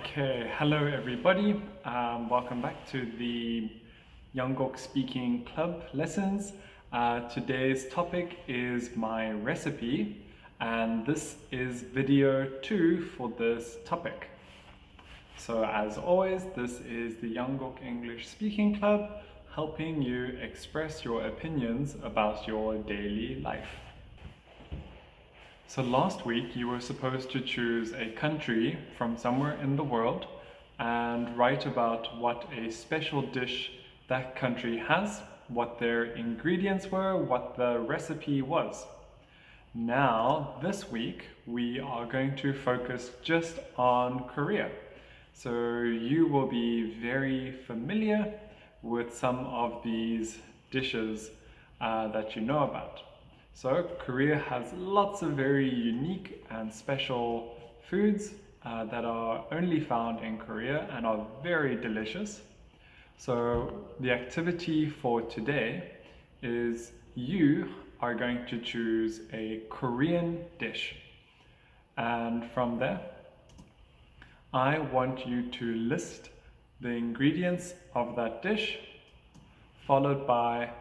Okay, hello everybody. Welcome back to the Yanggok Speaking Club lessons. Today's topic is my recipe, and this is video 2 for this topic. So as always, this is the Yanggok English Speaking Club, helping you express your opinions about your daily life. So last week you were supposed to choose a country from somewhere in the world and write about what a special dish that country has, what their ingredients were, what the recipe was. Now, this week we are going to focus just on Korea. So you will be very familiar with some of these dishes that you know about. So Korea has lots of very unique and special foods that are only found in Korea and are very delicious. So the activity for today is you are going to choose a Korean dish. And from there, I want you to list the ingredients of that dish, followed by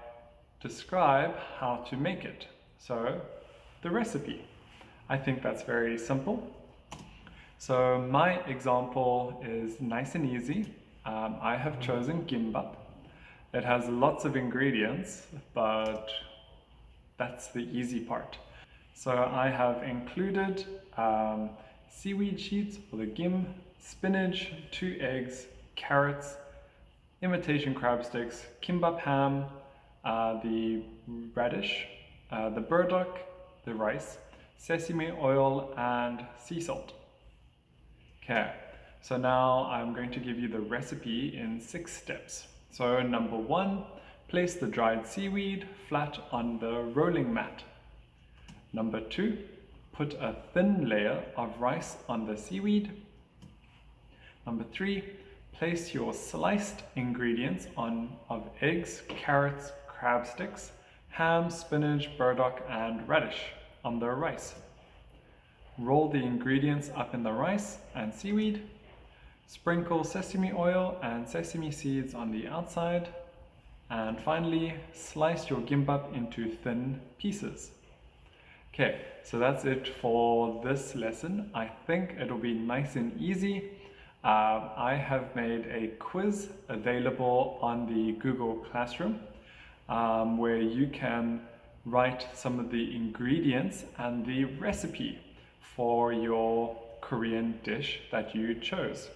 describe how to make it. So, the recipe. I think that's very simple. So my example is nice and easy. I have chosen gimbap. It has lots of ingredients, but that's the easy part. So I have included seaweed sheets for the gim, spinach, 2 eggs, carrots, imitation crab sticks, kimbap ham, the radish, the burdock, the rice, sesame oil, and sea salt. Okay, so now I'm going to give you the recipe in 6 steps. So number 1, place the dried seaweed flat on the rolling mat. Number 2, put a thin layer of rice on the seaweed. Number 3, place your sliced ingredients of eggs, carrots, crab sticks, ham, spinach, burdock, and radish on the rice. Roll the ingredients up in the rice and seaweed. Sprinkle sesame oil and sesame seeds on the outside. And finally, slice your gimbap into thin pieces. Okay, so that's it for this lesson. I think it'll be nice and easy. I have made a quiz available on the Google Classroom where you can write some of the ingredients and the recipe for your Korean dish that you chose.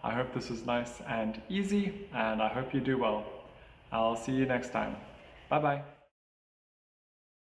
I hope this was nice and easy, and I hope you do well. I'll see you next time. Bye bye.